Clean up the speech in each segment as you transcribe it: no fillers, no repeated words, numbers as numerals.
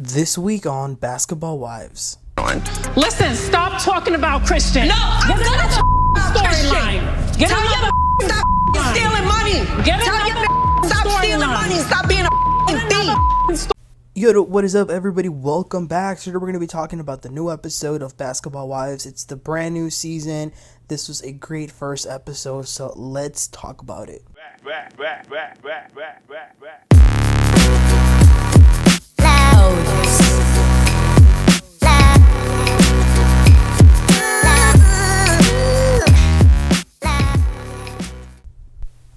This week on Basketball Wives. Listen, stop talking about Christian. No, get I'm gonna another storyline. Get Tell another your stop stealing money. Get Tell your another stop stealing storyline. money. Stop being a thief. Yo, what is up, everybody? Welcome back. Today we're going to be talking about the new episode of Basketball Wives. It's the brand new season. This was a great first episode, so let's talk about it.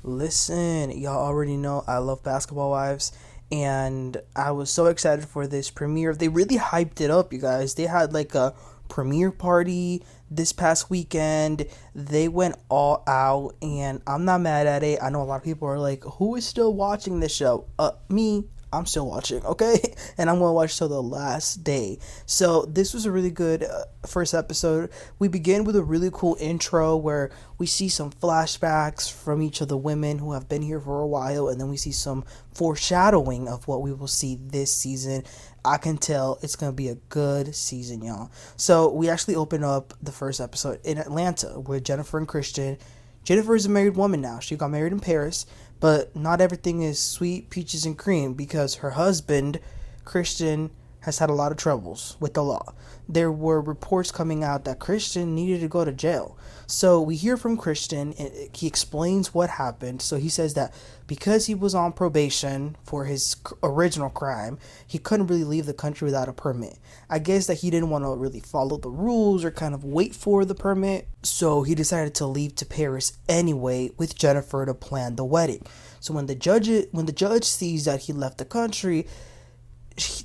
Listen, y'all already know I love Basketball Wives, and I was so excited for this premiere. They really hyped it up, you guys. They had like a premiere party this past weekend. They went all out, and I'm not mad at it. I know a lot of people are like, who is still watching this show? Me. I'm still watching, okay? And I'm going to watch till the last day. So this was a really good first episode. We begin with a really cool intro where we see some flashbacks from each of the women who have been here for a while, and then we see some foreshadowing of what we will see this season. I can tell it's going to be a good season, y'all. So we actually open up the first episode in Atlanta with Jennifer and Christian. Jennifer is a married woman now. She got married in Paris, but not everything is sweet peaches and cream because her husband, Christian, has had a lot of troubles with the law. There were reports coming out that Christian needed to go to jail. So we hear from Christian, and he explains what happened. So he says that because he was on probation for his original crime, he couldn't really leave the country without a permit. I guess that he didn't want to really follow the rules or kind of wait for the permit. So he decided to leave to Paris anyway with Jennifer to plan the wedding. So when the judge sees that he left the country,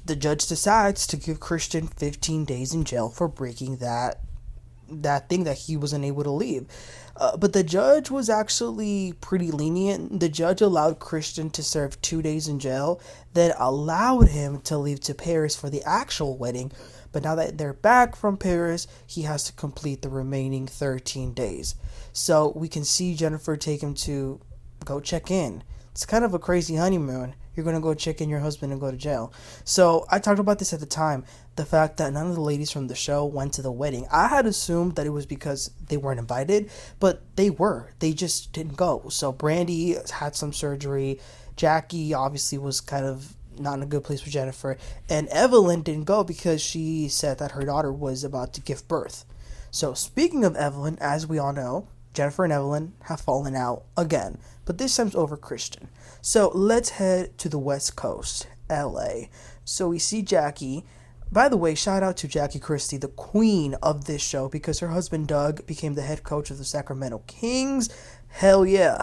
the judge decides to give Christian 15 days in jail for breaking that thing that he wasn't able to leave. But the judge was actually pretty lenient. The judge allowed Christian to serve 2 days in jail, then allowed him to leave to Paris for the actual wedding. But now that they're back from Paris, he has to complete the remaining 13 days. So we can see Jennifer take him to go check in. It's kind of a crazy honeymoon. You're going to go check in your husband and go to jail. So I talked about this at the time, the fact that none of the ladies from the show went to the wedding. I had assumed that it was because they weren't invited, but they were. They just didn't go. So Brandi had some surgery. Jac'Eil obviously was kind of not in a good place with Jennifer. And Evelyn didn't go because she said that her daughter was about to give birth. So speaking of Evelyn, as we all know, Jennifer and Evelyn have fallen out again, but this time's over Christian. So let's head to the West Coast, LA. So we see Jac'Eil. By the way, shout out to Jackie Christie, the queen of this show, because her husband Doug became the head coach of the Sacramento Kings. Hell yeah.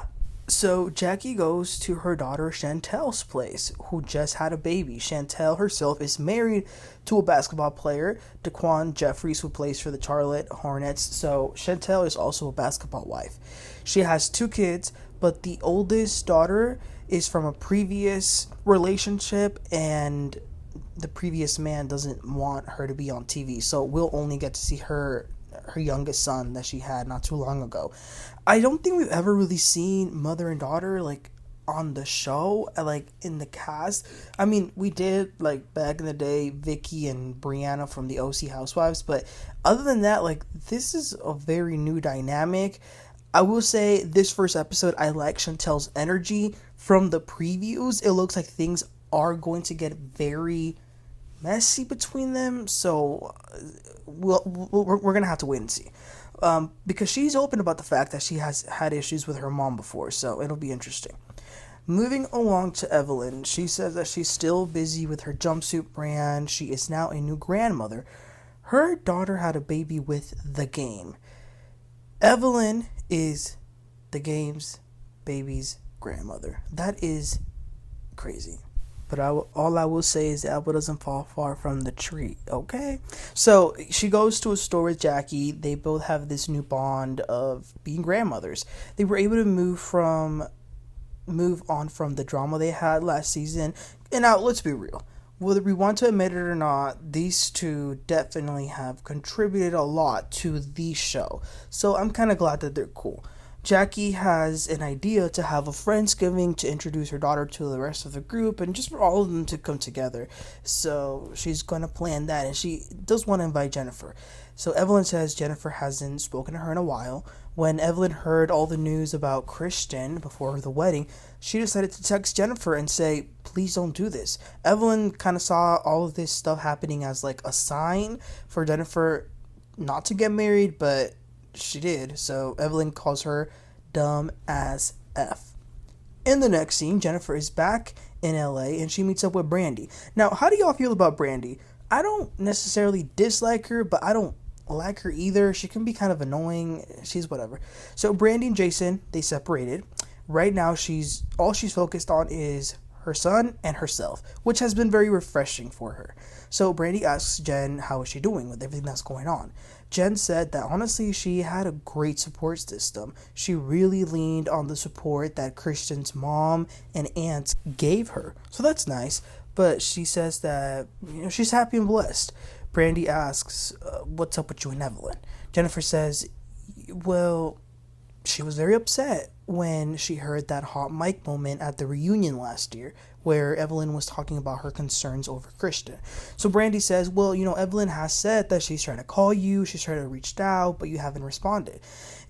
So Jac'Eil goes to her daughter Chantel's place, who just had a baby. Chantel herself is married to a basketball player, Daquan Jeffries, who plays for the Charlotte Hornets. So Chantel is also a basketball wife. She has 2 kids, but the oldest daughter is from a previous relationship, and the previous man doesn't want her to be on TV. So we'll only get to see her youngest son that she had not too long ago. I don't think we've ever really seen mother and daughter like on the show, like in the cast. I mean, we did like back in the day, Vicky and Brianna from the OC Housewives, but other than that, like this is a very new dynamic. I will say this first episode, I like Chantel's energy. From the previews, it looks like things are going to get very messy between them, so we're gonna have to wait and see, because she's open about the fact that she has had issues with her mom before, so it'll be interesting. Moving along to Evelyn, she says that she's still busy with her jumpsuit brand. She is now a new grandmother. Her daughter had a baby with the game. Evelyn is the game's baby's grandmother. That is crazy. But all I will say is the apple doesn't fall far from the tree, okay? So she goes to a store with Jac'Eil. They both have this new bond of being grandmothers. They were able to move on from the drama they had last season. And now, let's be real. Whether we want to admit it or not, these two definitely have contributed a lot to the show. So I'm kind of glad that they're cool. Jac'Eil has an idea to have a Friendsgiving to introduce her daughter to the rest of the group and just for all of them to come together. So she's going to plan that, and she does want to invite Jennifer. So Evelyn says Jennifer hasn't spoken to her in a while. When Evelyn heard all the news about Christian before the wedding, she decided to text Jennifer and say, please don't do this. Evelyn kind of saw all of this stuff happening as like a sign for Jennifer not to get married, but she did. So Evelyn calls her dumb as F. In the next scene, Jennifer is back in LA and she meets up with Brandi. Now, how do y'all feel about Brandi? I don't necessarily dislike her, but I don't like her either. She can be kind of annoying. She's whatever. So Brandi and Jason, they separated. Right now, all she's focused on is her son and herself, which has been very refreshing for her. So Brandi asks Jen how is she doing with everything that's going on. Jen said that honestly she had a great support system. She really leaned on the support that Christian's mom and aunts gave her. So that's nice. But she says that she's happy and blessed. Brandi asks, what's up with you and Evelyn? Jennifer says, well, she was very upset when she heard that hot mic moment at the reunion last year where Evelyn was talking about her concerns over Christian. So Brandi says, well, Evelyn has said that she's trying to call you, she's trying to reach out, but you haven't responded.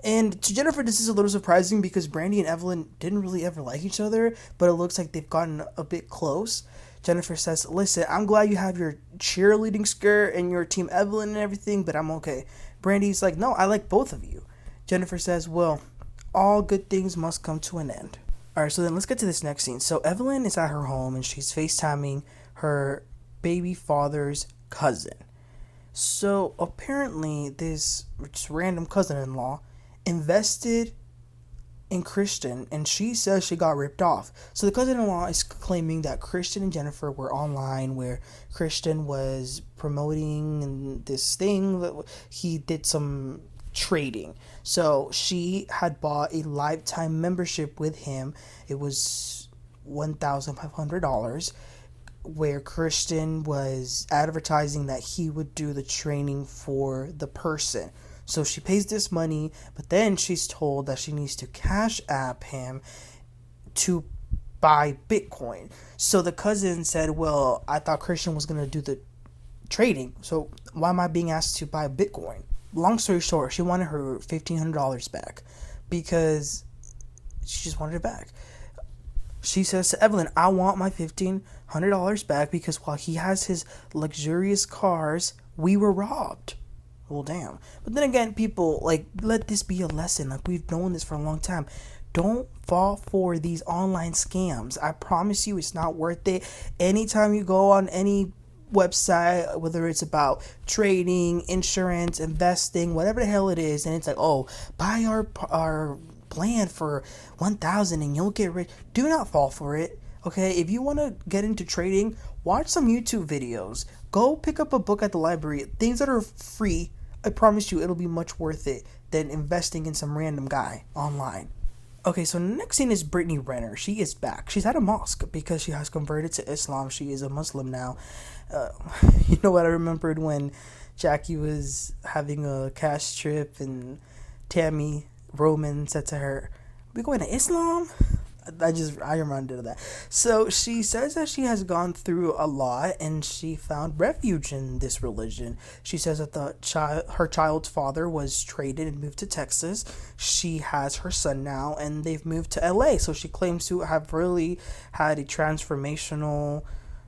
And to Jennifer, this is a little surprising because Brandi and Evelyn didn't really ever like each other, but it looks like they've gotten a bit close. Jennifer says, listen, I'm glad you have your cheerleading skirt and your team Evelyn and everything, but I'm okay. Brandi's like, no, I like both of you. Jennifer says, well, all good things must come to an end. Alright, so then let's get to this next scene. So Evelyn is at her home and she's FaceTiming her baby father's cousin. So apparently this just random cousin-in-law invested in Christian, and she says she got ripped off. So the cousin-in-law is claiming that Christian and Jennifer were online where Christian was promoting this thing that he did some trading. So she had bought a lifetime membership with him. It was $1,500 where Christian was advertising that he would do the training for the person. So she pays this money, but then she's told that she needs to cash app him to buy Bitcoin. So the cousin said, well, I thought Christian was going to do the trading, so why am I being asked to buy Bitcoin? Long story short, she wanted her $1,500 back because she just wanted it back. She says to Evelyn, I want my $1,500 back because while he has his luxurious cars, we were robbed. Well, damn. But then again, people, let this be a lesson. We've known this for a long time. Don't fall for these online scams. I promise you it's not worth it. Anytime you go on any website, whether it's about trading, insurance, investing, whatever the hell it is, and it's like, oh, buy our plan for $1,000 and you'll get rich. Do not fall for it. Okay, if you want to get into trading, watch some YouTube videos. Go pick up a book at the library. Things that are free, I promise you it'll be much worth it than investing in some random guy online. Okay, so next scene is Brittany Renner. She is back. She's at a mosque because she has converted to Islam. She is a Muslim now. You know what? I remembered when Jac'Eil was having a cash trip and Tammy Roman said to her, "We going to Islam?" I reminded of that. So she says that she has gone through a lot and she found refuge in this religion. She says that her child's father was traded and moved to Texas. She has her son now and they've moved to LA. So she claims to have really had a transformational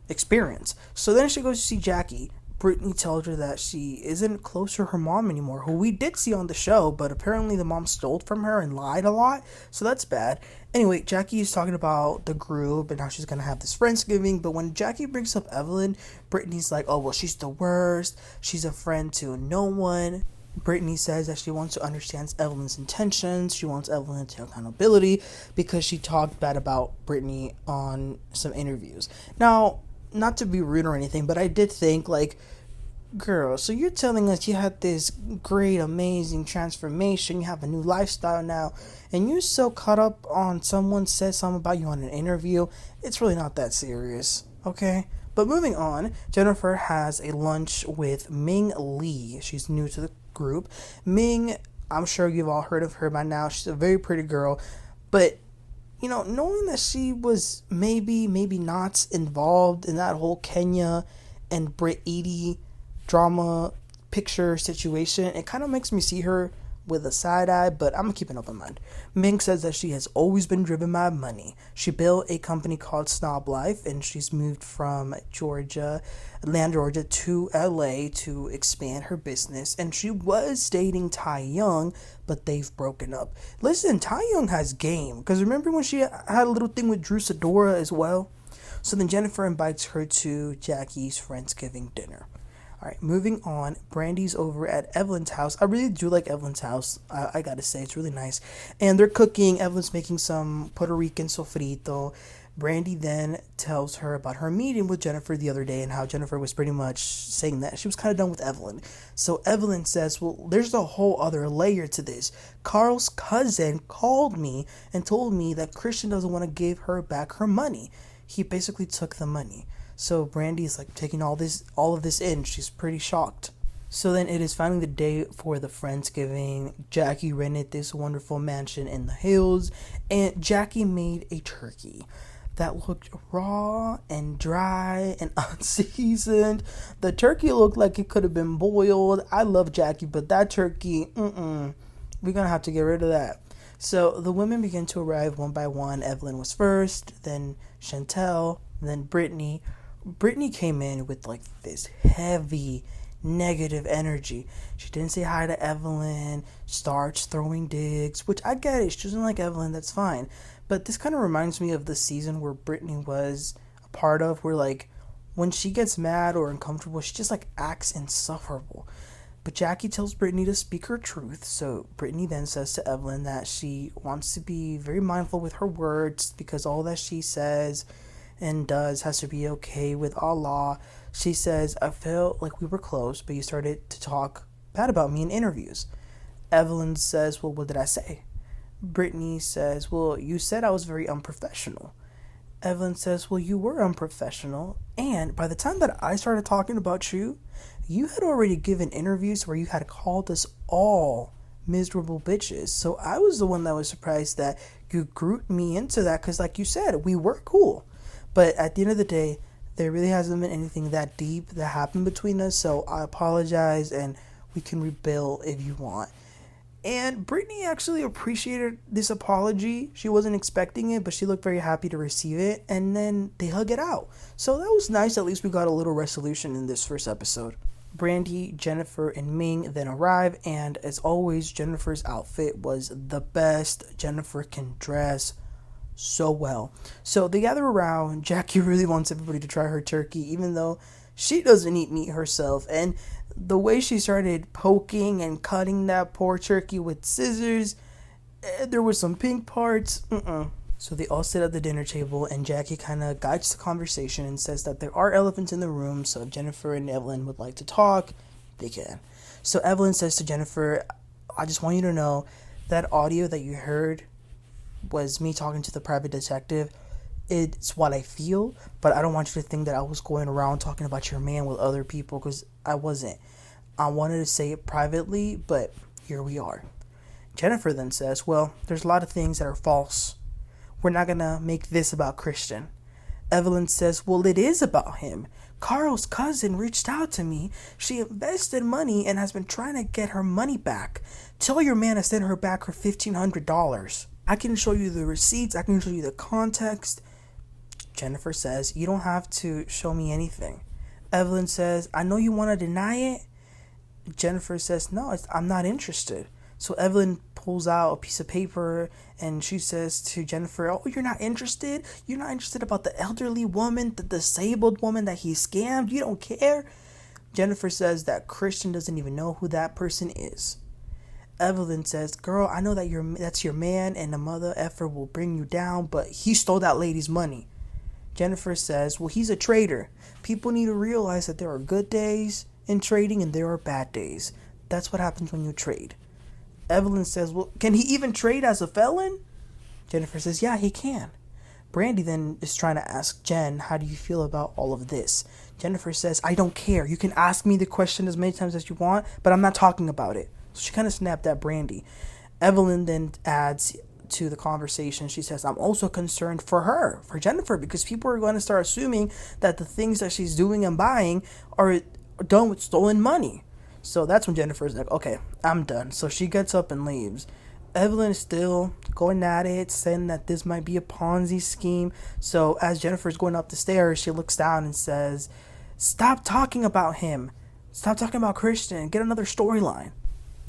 experience. So then she goes to see Jac'Eil. Brittany tells her that she isn't close to her mom anymore, who we did see on the show, but apparently the mom stole from her and lied a lot, so that's bad. Anyway, Jac'Eil is talking about the group and how she's going to have this Friendsgiving, but when Jac'Eil brings up Evelyn, Brittany's like, oh, well, she's the worst. She's a friend to no one. Brittany says that she wants to understand Evelyn's intentions. She wants Evelyn to take accountability because she talked bad about Brittany on some interviews. Now, not to be rude or anything, but I did think, girl, so you're telling us you had this great, amazing transformation, you have a new lifestyle now, and you're so caught up on someone said something about you on an interview. It's really not that serious, okay? But moving on, Jennifer has a lunch with Ming Lee. She's new to the group. Ming I'm sure you've all heard of her by now. She's a very pretty girl. But, knowing that she was maybe not involved in that whole Kenya and Britt Edie drama picture situation, it kind of makes me see her with a side eye, but I'm gonna keep an open mind. Ming says that she has always been driven by money. She built a company called Snob Life, and she's moved from Atlanta, Georgia to LA to expand her business. And she was dating Tai Young, but they've broken up. Listen, Tai Young has game, because remember when she had a little thing with Drew Sidora as well? So then Jennifer invites her to Jac'Eil's Friendsgiving dinner. All right, moving on. Brandy's over at Evelyn's house. I really do like Evelyn's house. I gotta say, it's really nice. And they're cooking. Evelyn's making some Puerto Rican sofrito. Brandi then tells her about her meeting with Jennifer the other day and how Jennifer was pretty much saying that she was kind of done with Evelyn. So Evelyn says, well, there's a whole other layer to this. Carl's cousin called me and told me that Christian doesn't want to give her back her money. He basically took the money. So Brandy's like taking all of this in. She's pretty shocked. So then it is finally the day for the Friendsgiving. Jac'Eil rented this wonderful mansion in the hills, and Jac'Eil made a turkey that looked raw and dry and unseasoned. The turkey looked like it could have been boiled. I love Jac'Eil, but that turkey, we're gonna have to get rid of that. So the women began to arrive one by one. Evelyn was first, then Chantel, then Brittany. Brittany came in with like this heavy negative energy. She didn't say hi to Evelyn, starts throwing digs, which I get it. She doesn't like Evelyn, that's fine. But this kind of reminds me of the season where Brittany was a part of, where like when she gets mad or uncomfortable, she just like acts insufferable. But Jac'Eil tells Brittany to speak her truth. So Brittany then says to Evelyn that she wants to be very mindful with her words, because all that she says and does has to be okay with Allah. She says, I felt like we were close, but you started to talk bad about me in interviews. Evelyn says, well, what did I say? Brittany says, well, you said I was very unprofessional. Evelyn says, well, you were unprofessional, and by the time that I started talking about you, you had already given interviews where you had called us all miserable bitches. So I was the one that was surprised that you grouped me into that, because like you said, we were cool. But at the end of the day, there really hasn't been anything that deep that happened between us, so I apologize, and we can rebuild if you want. And Brittany actually appreciated this apology. She wasn't expecting it, but she looked very happy to receive it, and then they hug it out. So that was nice. At least we got a little resolution in this first episode. Brandy, Jennifer, and Ming then arrive, and as always, Jennifer's outfit was the best. Jennifer can dress so well. So they gather around. Jac'Eil really wants everybody to try her turkey, even though she doesn't eat meat herself. And the way she started poking and cutting that poor turkey with scissors, there were some pink parts. So they all sit at the dinner table, and Jac'Eil kind of guides the conversation and says that there are elephants in the room, so if Jennifer and Evelyn would like to talk, they can. So Evelyn says to Jennifer, I just want you to know that audio that you heard was me talking to the private detective. It's what I feel, but I don't want you to think that I was going around talking about your man with other people, because I wasn't. I wanted to say it privately, but here we are. Jennifer then says, well, there's a lot of things that are false. We're not gonna make this about Christian. Evelyn says, well, it is about him. Carl's cousin reached out to me. She invested money and has been trying to get her money back. Tell your man to send her back her $1,500. I can show you the receipts. I can show you the context. Jennifer says, you don't have to show me anything. Evelyn says, I know you want to deny it. Jennifer says, no, I'm not interested. So Evelyn pulls out a piece of paper and she says to Jennifer, oh, you're not interested? You're not interested about the elderly woman, the disabled woman that he scammed? You don't care? Jennifer says that Christian doesn't even know who that person is. Evelyn says, girl, I know that that's your man and the mother effer will bring you down, but he stole that lady's money. Jennifer says, well, he's a trader. People need to realize that there are good days in trading and there are bad days. That's what happens when you trade. Evelyn says, well, can he even trade as a felon? Jennifer says, yeah, he can. Brandi then is trying to ask Jen, how do you feel about all of this? Jennifer says, I don't care. You can ask me the question as many times as you want, but I'm not talking about it. So she kind of snapped at Brandi. Evelyn then adds to the conversation. She says, I'm also concerned for her, for Jennifer, because people are going to start assuming that the things that she's doing and buying are done with stolen money. So that's when Jennifer's like, okay, I'm done. So she gets up and leaves. Evelyn is still going at it, saying that this might be a Ponzi scheme. So as Jennifer's going up the stairs, she looks down and says, stop talking about him. Stop talking about Christian. Get another storyline.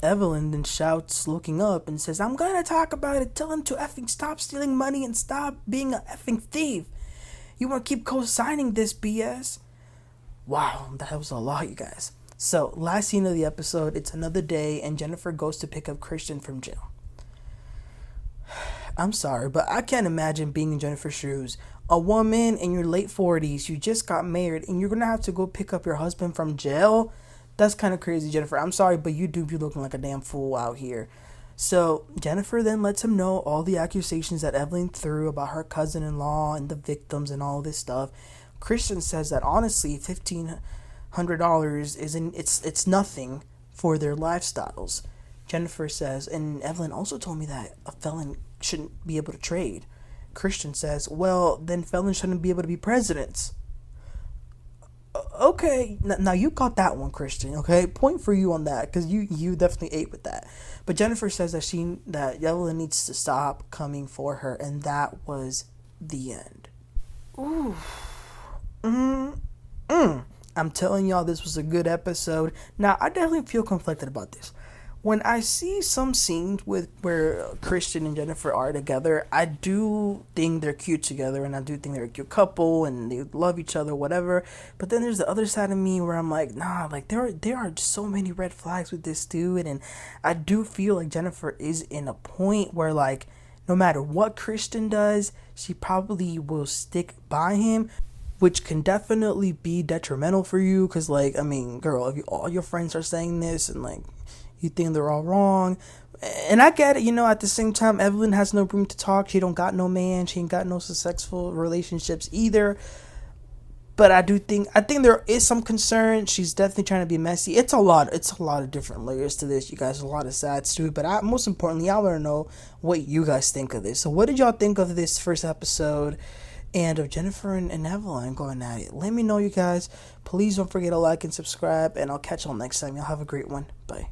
Evelyn then shouts, looking up, and says, I'm gonna talk about it. Tell him to effing stop stealing money and stop being a effing thief. You wanna keep co-signing this BS? Wow, that was a lot, you guys. So, last scene of the episode, it's another day, and Jennifer goes to pick up Christian from jail. I'm sorry, but I can't imagine being in Jennifer's shoes. A woman in your late 40s, you just got married, and you're gonna have to go pick up your husband from jail? That's kind of crazy, Jennifer. I'm sorry, but you do be looking like a damn fool out here. So Jennifer then lets him know all the accusations that Evelyn threw about her cousin-in-law and the victims and all this stuff. Christian says that honestly, $1,500 isn't it's nothing for their lifestyles. Jennifer says, and Evelyn also told me that a felon shouldn't be able to trade. Christian says, well, then felons shouldn't be able to be presidents. Okay, now you got that one, Christian. Okay, point for you on that, because you definitely ate with that. But Jennifer says that Evelyn needs to stop coming for her, and that was the end. Ooh, I'm telling y'all, this was a good episode. Now I definitely feel conflicted about this. When I see some scenes where Christian and Jennifer are together, I do think they're cute together, and I do think they're a cute couple, and they love each other, whatever. But then there's the other side of me where I'm like, nah, like there are so many red flags with this dude, and I do feel like Jennifer is in a point where, like, no matter what Christian does, she probably will stick by him, which can definitely be detrimental for you, because, like, I mean, girl, if all your friends are saying this, and, like, you think they're all wrong. And I get it, at the same time, Evelyn has no room to talk. She don't got no man. She ain't got no successful relationships either. But I think there is some concern. She's definitely trying to be messy. It's a lot of different layers to this, you guys. A lot of sides to it. But most importantly, I want to know what you guys think of this. So what did y'all think of this first episode? And of Jennifer and Evelyn going at it? Let me know, you guys. Please don't forget to like and subscribe. And I'll catch y'all next time. Y'all have a great one. Bye.